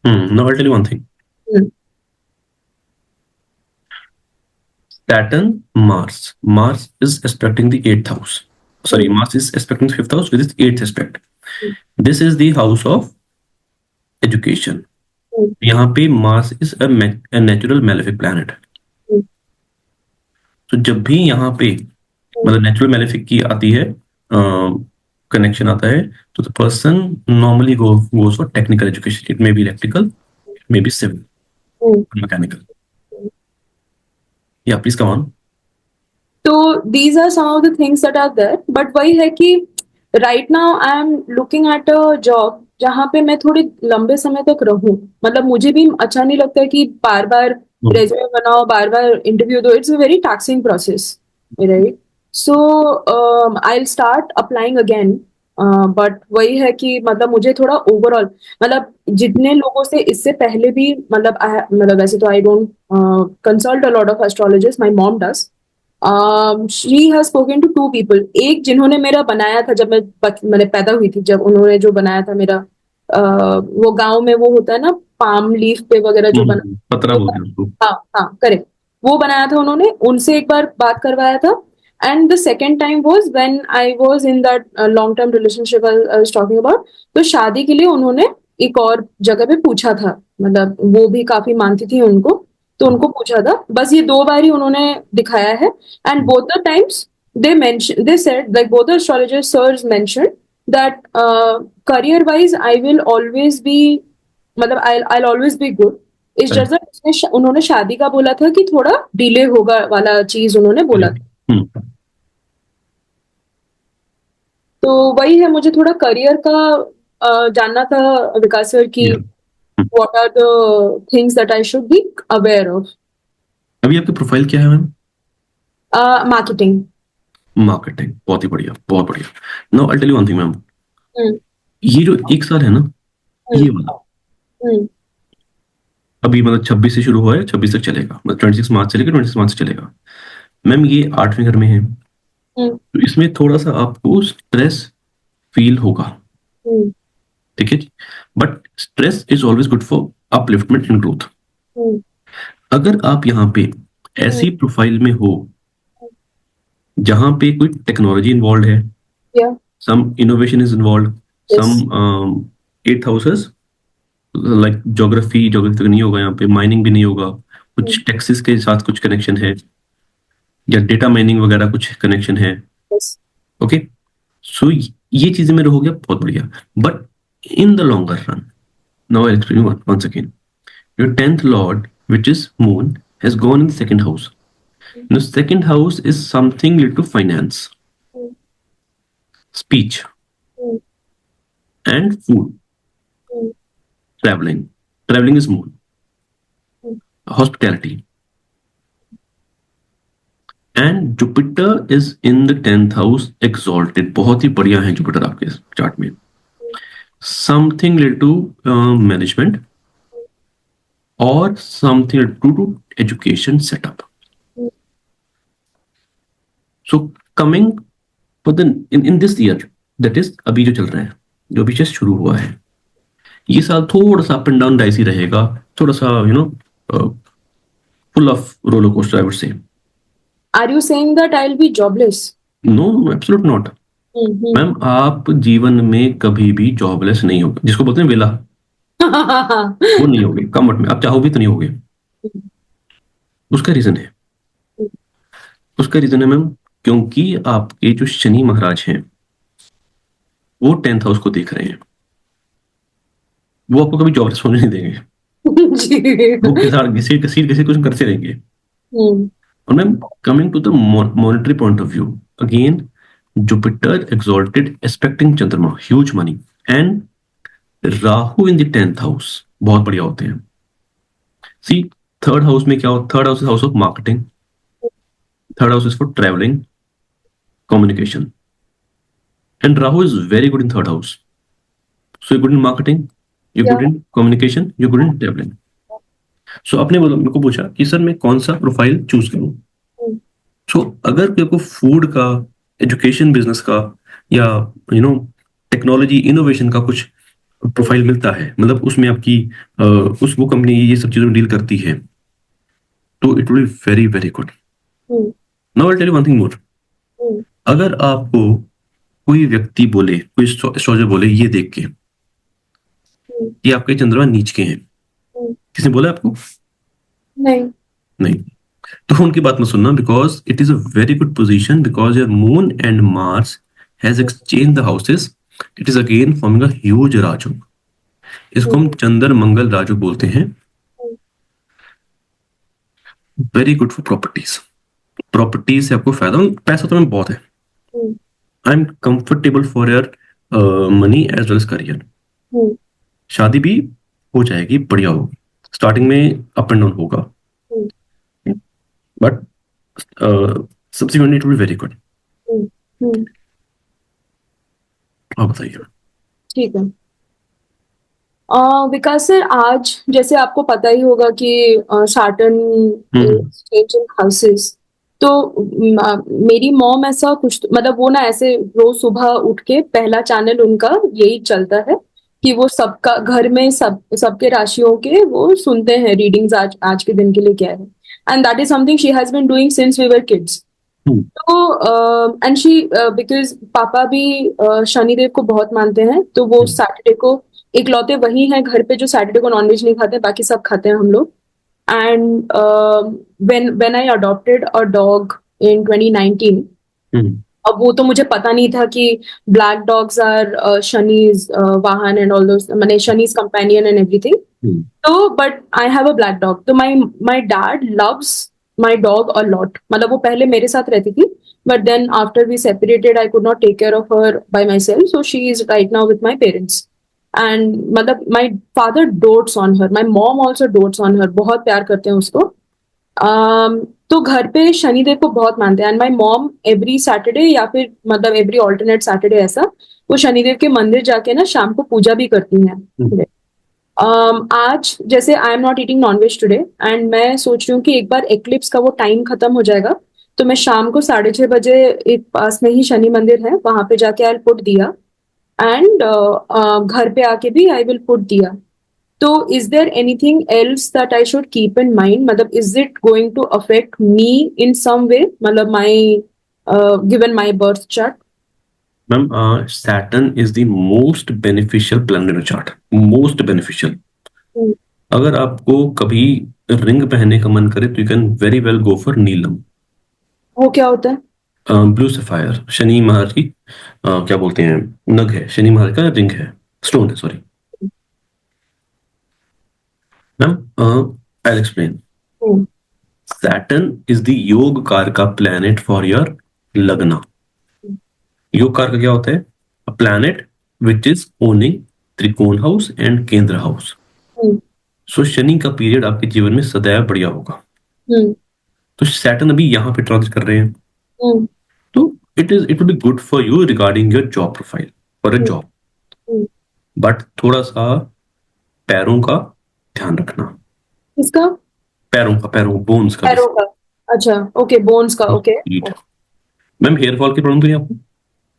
Now I'll tell you one thing. Saturn, Mars is aspecting the 8th house. Sorry, Mars is aspecting the 5th house with its 8th aspect. This is the house of education. यहाँ पे Mars is a natural malefic planet. तो जब भी यहाँ पे मतलब नेचुरल मैलेफिक की आती है कनेक्शन आता है, तो the person normally goes for technical education. It may be electrical, it may be civil, mechanical. या प्लीज कम ऑन. तो these are some of the things that are there, but वही है कि right now I am looking at a job जहाँ पे मैं थोड़े लंबे समय तक रहूं. मतलब मुझे भी अच्छा नहीं लगता है कि बार बार रेज्यूमे बनाओ, बार बार इंटरव्यू दो. It's a very taxing process, right? So I start applying again. But वही है कि मतलब मुझे थोड़ा ओवरऑल मतलब जितने लोगों से इससे पहले भी मतलब वैसे तो I don't consult a lot of astrologers, my mom does. She has spoken to 2 people. एक जिन्होंने मेरा बनाया था जब मैंने पैदा हुई थी, जब उन्होंने जो बनाया था मेरा वो गांव में वो होता है ना पाम लीफ पे वगैरह जो बना, पतरा बोलते हैं उसको. हाँ हाँ करेक्ट, वो बनाया था उन्होंने. उनसे एक बार बात करवाया था. And the second time was when I was in that long term relationship I was talking about. तो शादी के लिए उन्होंने एक और जगह पे पूछा था, मतलब वो भी काफी मानती थी उनको, तो उनको पूछा था. बस ये 2 बार ही उन्होंने दिखाया है. And both the times they said, like both the astrologers sirs mentioned that career wise I will always be, मतलब I'll always be good. इस जैसा उन्होंने शादी का बोला था कि थोड़ा डिले होगा वाला चीज उन्होंने बोला था. तो वही है, मुझे थोड़ा करियर का जानना था विकास सर की what are the things that I should be aware of. अभी आपकी प्रोफाइल क्या है मैम? मार्केटिंग. बहुत ही बढ़िया, बहुत बढ़िया. Now I tell you one thing ma'am. ये जो 1 साल है ना, ये वाला अभी मतलब 26 से शुरू हुआ है, 26 तक चलेगा. मतलब 26 मार्च से लेकर 26 मार्च से चलेगा. मैम ये 8वें घर में है, तो इसमें थोड़ा सा आपको स्ट्रेस फील होगा. ठीक है जी. But stress is always good for upliftment and growth. अगर आप यहाँ पे ऐसी प्रोफाइल में हो जहां पे कोई टेक्नोलॉजी इन्वॉल्व है, some innovation is involve, some 8th houses like geography तक नहीं होगा यहाँ पे, माइनिंग भी नहीं होगा, कुछ टैक्सेस के साथ कुछ कनेक्शन है, या डेटा माइनिंग वगैरह कुछ कनेक्शन है. ओके, सो ये चीजें में रहोगे बहुत बढ़िया. But in the longer run, now I explain once again, your 10th lord which is moon has gone in the 2nd house. The 2nd house is something related to finance, speech, and food. Traveling is moon. Hospitality. And Jupiter is in the 10th house, exalted. बहुत ही बढ़िया है Jupiter आपके चार्ट में. Something related to management or something related to education setup. So coming for the in this year, that is अभी जो चल रहा है, जो अभी जस्ट शुरू हुआ है, ये साल थोड़ा सा अप एंड डाउन डाइसी रहेगा, थोड़ा सा full of roller coaster, I would say. Are you saying that I'll be jobless? No, absolutely not. Ma'am आप जीवन में कभी भी जॉबलेस नहीं होगे. जिसको बोलते हैं वेला, वो नहीं होगे. कम वक्त में आप चाहो भी तो नहीं होगे. उसका रीजन है मैम, क्योंकि आपके जो शनि महाराज हैं वो 10th हाउस को देख रहे हैं. वो आपको कभी जॉबलेस होने नहीं देंगे. वो किसी कुछ करते रहेंगे. And I'm coming to the monetary point of view. Again, Jupiter exalted, aspecting Chandrama, huge money. And Rahu in the 10th house, बहुत बढ़िया होते हैं. See, third house में क्या हो? Third house is house of marketing. Third house is for traveling, communication. And Rahu is very good in third house. So you're good in marketing, you're good in communication, you're good in traveling. So आपने मेरे को पूछा कि सर मैं कौन सा प्रोफाइल चूज करूं. सो अगर मेरे को फूड का, एजुकेशन बिजनेस का या टेक्नोलॉजी इनोवेशन का कुछ प्रोफाइल मिलता है, मतलब उसमें आपकी उस वो कंपनी ये सब चीजों में डील करती है, तो it will be very very good. Now I tell you one thing more. अगर आपको कोई व्यक्ति बोले, कोई एस्ट्रोलॉजर बोले ये देख के कि आपके चंद्रमा नीच के हैं, किसने बोला आपको? नहीं. तो उनकी बात मत सुनना, because it is a very good position, because your moon and mars has exchange the houses. It is again forming a huge rajyog. इसको हम चंद्र मंगल राजयोग बोलते हैं. Very good for properties. Properties से आपको फायदा, पैसा तो में बहुत है. I am comfortable for your money as well as career. शादी भी हो जाएगी, बढ़िया होगी. स्टार्टिंग में अप एंड डाउन होगा, but subsequently it will be very good. आप बताइए. ठीक है. विकास सर, आज जैसे आपको पता ही होगा कि सैटर्न चेंजिंग हाउसेस, तो मेरी मॉम ऐसा कुछ मतलब वो ना ऐसे रोज सुबह उठ के पहला चैनल उनका यही चलता है कि वो सबका घर में सबके राशियों के वो सुनते हैं रीडिंग्स आज के दिन के लिए क्या है. And that is something she has been doing since we were kids. तो एंड शी बिकॉज पापा भी शनिदेव को बहुत मानते हैं, तो वो सैटरडे को इकलौते वही हैं घर पे जो सैटरडे को नॉनवेज नहीं खाते, बाकी सब खाते हैं हम लोग. And when I adopted a dog in 2019, अब वो तो मुझे पता नहीं था कि ब्लैक डॉग्स आर शनीज वाहन एंड ऑल दोस, माने शनीज कंपेनियन एंड एवरीथिंग. तो but I have a black dog. तो my dad loves my dog a lot. मतलब वो पहले मेरे साथ रहती थी, but then after we separated I could not take care of her by myself, so she is right now with my parents. And मतलब my father dotes on her, my mom also dotes on her, बहुत प्यार करते हैं उसको. तो घर पे शनिदेव को बहुत मानते हैं. And my mom every Saturday या फिर मतलब एवरी ऑल्टरनेट सैटरडे ऐसा वो शनिदेव के मंदिर जाके ना शाम को पूजा भी करती हैं. आज जैसे I am not eating non veg today, and मैं सोच रही हूँ कि एक बार एक्लिप्स का वो टाइम खत्म हो जाएगा, तो मैं शाम को 6:30 बजे एक पास में ही शनि मंदिर है वहां पे जाके आई पुट दिया. एंड घर पे आके भी आई विल पुट दिया. तो is there anything else that I should keep in mind? मतलब is it going to affect me in some way, मतलब my given my birth chart? Ma'am, Saturn is the most beneficial planet in chart. Most beneficial. अगर आपको कभी रिंग पहनने का मन करे तो you can very well go for neelam. वो क्या होता है? ब्लू सफायर शनि महाराज की क्या बोलते हैं, नग है. शनि महाराज का रिंग है, स्टोन है, sorry. Ma'am, I explain. Saturn is the योग कार का प्लैनेट फॉर योर लग्ना. योग कार का क्या होता है? A planet which is owning त्रिकोण हाउस एंड केंद्र हाउस. सो शनि का पीरियड आपके जीवन में सदैव बढ़िया होगा. तो सैटर्न अभी यहाँ पे ट्रांजिट कर रहे हैं, तो it will be good for you regarding your job profile, for a job. But थोड़ा सा पैरों का ध्यान रखना. किसका? पैरों बोन्स का. पैरों का? अच्छा, ओके, बोन्स का. ओके. मैम, हेयर फॉल की प्रॉब्लम तो नहीं आपको?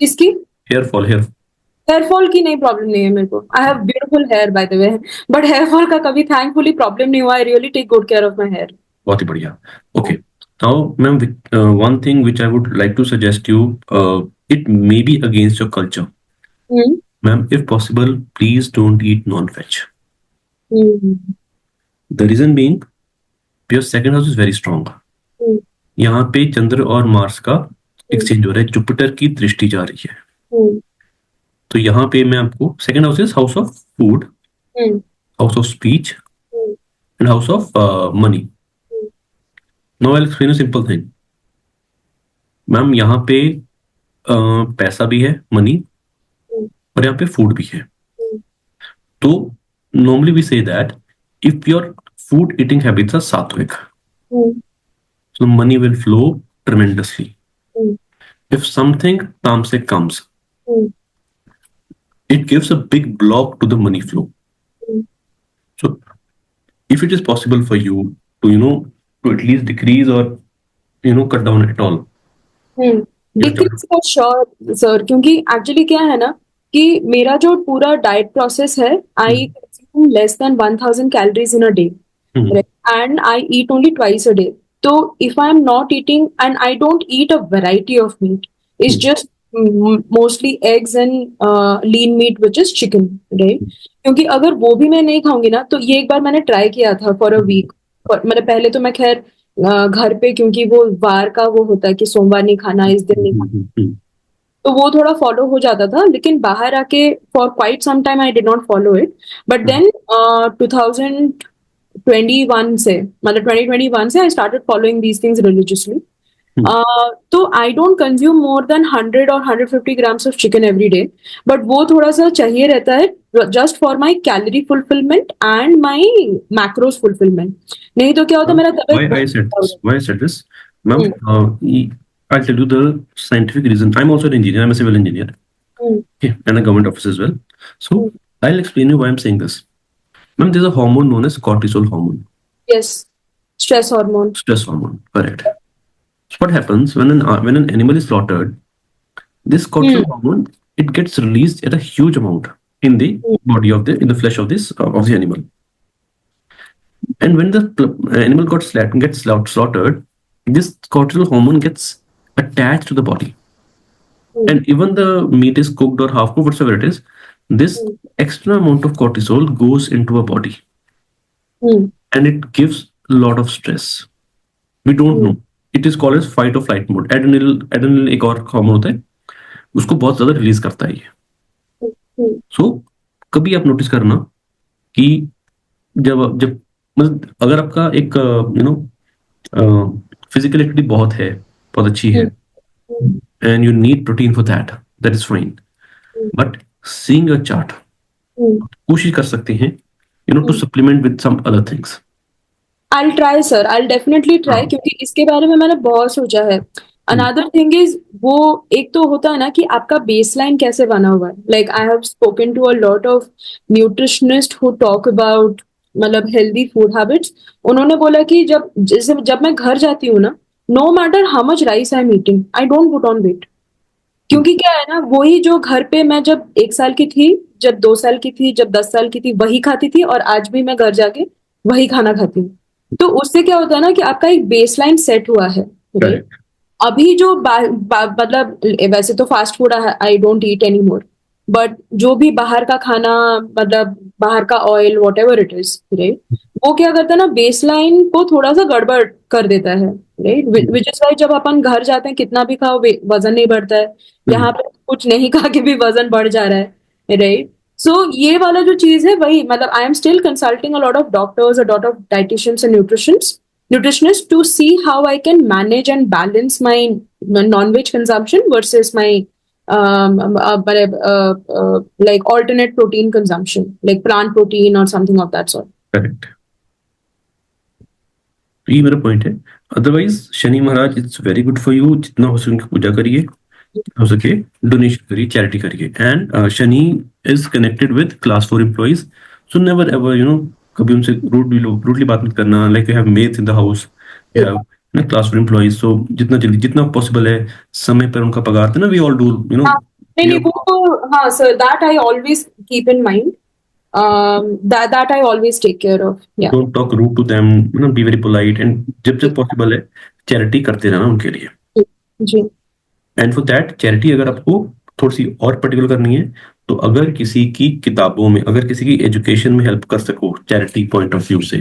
किसकी? हेयर फॉल की नहीं, प्रॉब्लम नहीं है मेरे को. I have beautiful hair by the way, but hair fall का कभी थैंकफुली प्रॉब्लम नहीं हुआ. I really take good care of my hair. बहुत ही बढ़िया. Okay. Now ma'am, one thing which I would like to suggest you, it may be against your culture. Ma'am, if possible, please don't eat non-veg. The reason being, your second house is very strong. यहाँ पे चंद्र और मार्स का एक्सचेंज हो रहा है, जुपिटर की दृष्टि जा रही है. तो यहाँ पे मैं आपको, second house is house of food, house of speech and house of money. Now I explain a simple thing. Ma'am यहाँ पे पैसा भी है, मनी, हम्म, और यहाँ पे फूड भी है। हम्म, तो normally we say that if your food eating habits are sattvic, hmm, so money will flow tremendously. Hmm, If something tamasic comes, hmm, it gives a big block to the money flow. Hmm, So if it is possible for you to, to at least decrease or, cut down at all your chart. Decrease for sure sir, क्योंकि एक्चुअली क्या है ना कि मेरा जो पूरा डाइट प्रोसेस है, I Hmm. Consume less than 1000 calories in a day, Hmm. And I eat only twice a day. तो if I am not eating, and I don't eat a variety of meat, it's Hmm. Just mostly eggs and lean meat which is chicken, right. क्योंकि अगर वो भी मैं नहीं खाऊंगी ना, तो ये एक बार मैंने ट्राई किया था फॉर अ वीक. मतलब पहले तो मैं खैर घर पे, क्योंकि वो वार का वो होता है कि सोमवार नहीं खाना, इस दिन नहीं खाना, Hmm. तो वो थोड़ा फॉलो हो जाता था. लेकिन बाहर आके for quite some time I did not follow it. But Hmm. Then 2021 से, मतलब 2021 से I started following these things religiously. Hmm. तो I don't consume more than 100 or 150 grams of chicken every day. बट वो थोड़ा सा चाहिए रहता है just for my calorie fulfilment and my macros fulfilment. नहीं तो क्या होता है, मेरा Why तबीयत I बहुत said खराब हो this? जाता Why I said this? Ma'am, है. I'll tell you the scientific reason. I'm also an engineer. I'm a civil engineer. Hmm, Okay, and a government office as well. So hmm, I'll explain you why I'm saying this. Ma'am, there's a hormone known as cortisol hormone, yes, stress hormone. stress hormone. Correct. So what happens when an animal is slaughtered? This cortisol hormone, it gets released at a huge amount in the body of the in the flesh of the animal. And when the animal gets slaughtered, this cortisol hormone gets attached to the body. And even the meat is cooked or half cooked, whatever it is, this extra amount of cortisol goes into a body and it gives a lot of stress. We don't know. It is called as fight or flight mode. Adrenal एक और हार्मोन होता है, उसको बहुत ज्यादा रिलीज करता है ये. सो कभी आप नोटिस करना कि जब जब मतलब अगर आपका एक फिजिकल एक्टिविटी बहुत अच्छी है, and you need protein for that is fine. But seeing your chart, कोशिश कर सकते हैं to supplement with some other things. I'll try, sir. I'll definitely try, हाँ. क्योंकि इसके बारे में मैंने बहुत सोचा है. Another thing is, वो एक तो होता है ना कि आपका बेसलाइन कैसे बना हुआ है. Like I have spoken to a lot of nutritionists who talk about मतलब healthy food habits. उन्होंने बोला कि जब मैं घर जाती हूँ ना, no matter how much rice I'm eating, I don't put on weight. क्योंकि क्या है ना, वही जो घर पे मैं जब 1 साल की थी, जब 2 साल की थी, जब 10 साल की थी, वही खाती थी, और आज भी मैं घर जाके वही खाना खाती हूँ. तो उससे क्या होता है ना कि आपका एक बेसलाइन सेट हुआ है, राइट. करेक्ट. अभी जो मतलब वैसे तो fast food I don't eat any more, but जो भी बाहर का खाना, मतलब बाहर का oil, what ever it is, right, वो क्या करता है ना, बेसलाइन को थोड़ा सा गड़बड़ कर देता है, राइट. विच इज वाई जब अपन घर जाते हैं, कितना भी खाओ वजन नहीं बढ़ता है. यहाँ पे कुछ नहीं खा के भी वजन बढ़ जा रहा है, राइट. सो ये वाला जो चीज है, वही मतलब I am still consulting a lot of doctors, a lot of dietitians and nutritionist to see how I can manage and balance my non-veg consumption versus my like alternate protein consumption, like plant protein or something of that sort. Correct. तो ये मेरा पॉइंट है. Otherwise Shani Maharaj it's very good for you. जितना हो सके उनकी पूजा करिए, हो सके डोनेशन करिए, चैरिटी करिए. And Shani is connected with class 4 employees. So never ever कभी उनसे रूडली बात मत करना. Like you have maids in the house, you have ना क्लास 4 एम्प्लॉइज. सो जितना जल्दी जितना पॉसिबल है समय पर उनका पगार देना. वी ऑल डू हाँ, नहीं नहीं, वो तो हाँ sir, that I always keep in mind. that I always take care of. Yeah. Don't talk rude to them, be very polite. And जब जब पॉसिबल है चैरिटी करते रहना उनके लिए. जी. एंड फॉर दैट चैरिटी अगर आपको थोड़ी सी और पर्टिकुलर करनी है, तो अगर किसी की किताबों में, अगर किसी की एजुकेशन में हेल्प कर सको चैरिटी पॉइंट ऑफ व्यू से,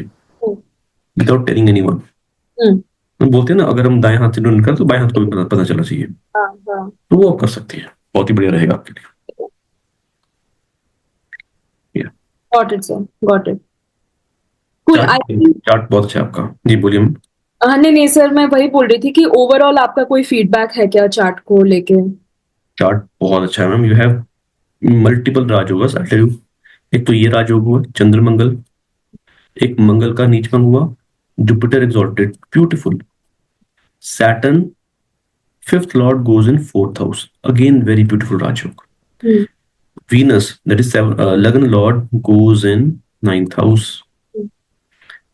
विदाउट टेलिंग एनीवन. हम बोलते हैं ना, अगर हम दाएं हाथ से डोनेट कर तो बाएं हाथ को भी पता चला चाहिए. तो वो आप कर सकती हैं, बहुत ही बढ़िया रहेगा आपके लिए. Got it, sir. Got it. Cool. I think chart बहुत अच्छा है आपका. जी बोलिए. नहीं नहीं सर, मैं वही बोल रही थी कि ओवरऑल आपका कोई फीडबैक है क्या चार्ट को लेके? चार्ट बहुत अच्छा है ma'am, you have multiple rajyogas, I tell you. एक तो ये राजयोग हुआ चंद्रमंगल, एक मंगल का नीचपन हुआ, Jupiter exalted beautiful, Saturn fifth lord goes in fourth house, again very beautiful rajyog. Hmm, Venus that is lagna lord goes in ninth house,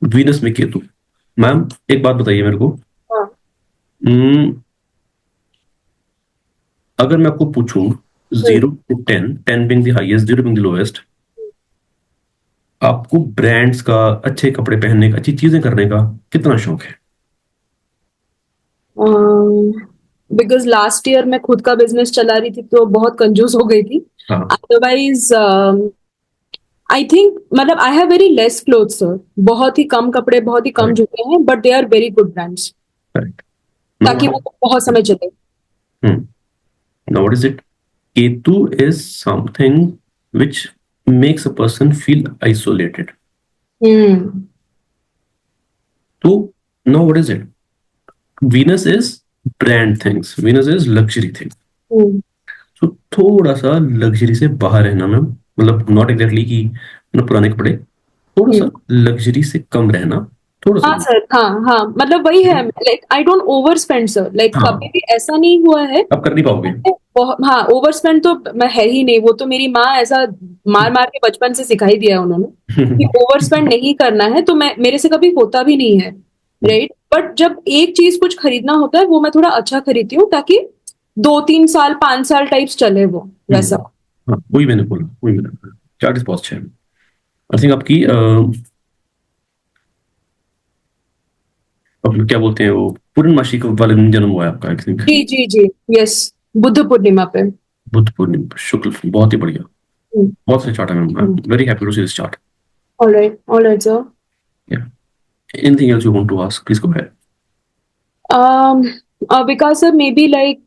Venus में केतु। मैम एक बात बताइए मेरे को, हाँ हम्म, अगर मैं आपको पूछूं 0 to 10, 10 being the highest, 0 being the lowest, आपको ब्रांड्स का, अच्छे कपड़े पहनने का, अच्छी चीजें करने का कितना शौक है? बिकॉज लास्ट ईयर मैं खुद का बिजनेस चला रही थी तो बहुत कंजूस हो गई थी। हाँ अदरवाइज आई थिंक मतलब I have very less clothes sir, बहुत ही कम कपड़े, बहुत ही कम करेक्ट जूते हैं, but they are very good brands, correct. No ताकि वो बहुत समय चले। now what is it? Ketu is something which makes a person feel isolated. Hmm So now what is it? Venus is brand things, Venus is luxury things. हम्म, तो थोड़ा सा लग्जरी से बाहर रहना मैम, मतलब नॉट एग्जैक्टली कि पुराने कपड़े, थोड़ा हम्म। सा लग्जरी से कम रहना, थोड़ा सा। हाँ सर, हाँ हाँ, मतलब वही है, like I don't over spend sir, like हाँ कभी भी ऐसा नहीं हुआ है। आप कर नहीं पाओगे। हाँ, ओवर स्पेंड तो मैं है ही नहीं, वो तो मेरी माँ ऐसा मार मार के बचपन से सिखाई दिया है उन्होंने कि ओवर स्पेंड नहीं करना है, तो मैं मेरे से कभी होता भी नहीं है, राइट। बट जब एक चीज कुछ खरीदना होता है वो मैं थोड़ा अच्छा खरीदती हूँ, ताकि 2-3 साल 5 साल टाइप्स चले वो वैसा। हाँ वही मैंने बोला, वही मैंने बोला, चार्ट इज बहुत अच्छा है। आई थिंक आपकी अब क्या बोलते हैं वो, पूर्णमासी को वाले दिन जन्म हुआ है आपका, आई थिंक। जी जी जी, यस, बुद्ध पूर्णिमा पे। बुद्ध पूर्णिमा शुक्ल, बहुत ही बढ़िया, बहुत अच्छा चार्ट है ma'am, very happy to see this chart. All right sir. Anything else you want to ask, please go ahead. Because sir may be like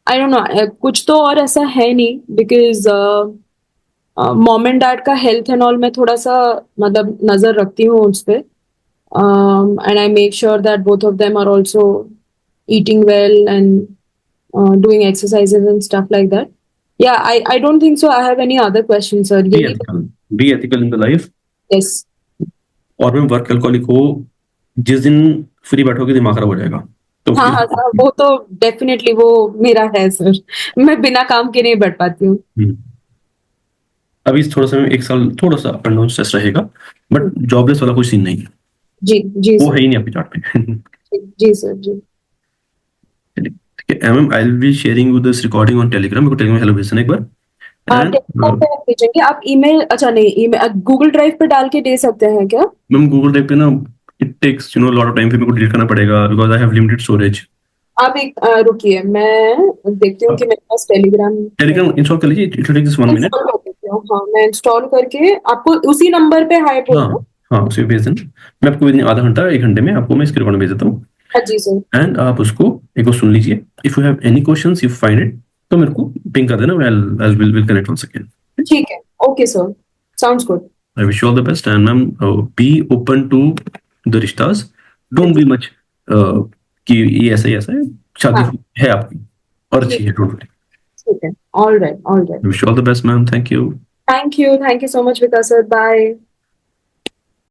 I don't know, कुछ तो और ऐसा है नहीं, बिकॉज मॉम एंड डैड का हेल्थ एंड ऑल मैं थोड़ा सा मतलब नजर रखती हूँ उस पे, and I make sure that both of them are also eating well and doing exercises and stuff like that. या I don't think so I have any other question sir, be यही। Ethical, be ethical in the life. Yes. और मैं वर्क एल्कोहलिक हो, जिस दिन फ्री बैठोगे दिमाग खराब हो जाएगा, तो हाँ प्लीज। हाँ सर, वो तो डेफिनेटली वो मेरा है सर, मैं बिना काम के नहीं बैठ पाती हूँ। अभी थोड़ा सा, एक साल थोड़ा सा अप एंड डाउन स्ट्रेस रहेगा, बट जॉबलेस वाला कोई सीन नहीं है, जी जी वो सर। है ही नहीं आपके चार्ट पे। जी सर जी। ठीक है ma'am, I will be sharing with this recording on Telegram, मेरे को टेलीग्राम हेलो भेजना एक बार। एंड टेलीग्राम पे भेजेंगे आप? ईमेल, अच्छा नहीं, ईमेल गूगल ड्राइव पे डाल के दे सकते हैं क्या? मैम गूगल ड्राइव पे ना, it takes lot of time, फिर मेरे को डिलीट करना पड़ेगा because I have limited storage. आप एक रुकिए, मैं देखती हूँ कि मेरे पास टेलीग्राम टेलीग्राम इंस्टॉल कर लीजिए, it will take just 1 minute. Install कर देती हूँ। हाँ, मैं इंस्टॉल करके आपको उसी नंबर पे हाय बोल हाँ दूँ? हाँ उसे भेज देना, मैं आपको विदिन आधा घंटा 1 घंटे में आपको मैं इसके रिकॉर्ड भेज देता हूँ। हाँ जी सर। एंड आप उसको एक बार सुन लीजिए, if you have any questions you find it, तो मेरे को पिंग कर देना, I will connect on second. ठीक है, okay sir, sounds good. I wish you all the best, and ma'am be open to the rishtas, don't be much कि ये ऐसा है, शादी हाँ है आपकी और अच्छी ठीक है, डोंट वरी। ठीक है, all right all right. Wish you all the best ma'am, thank you. Thank you so much Vikas sir, bye.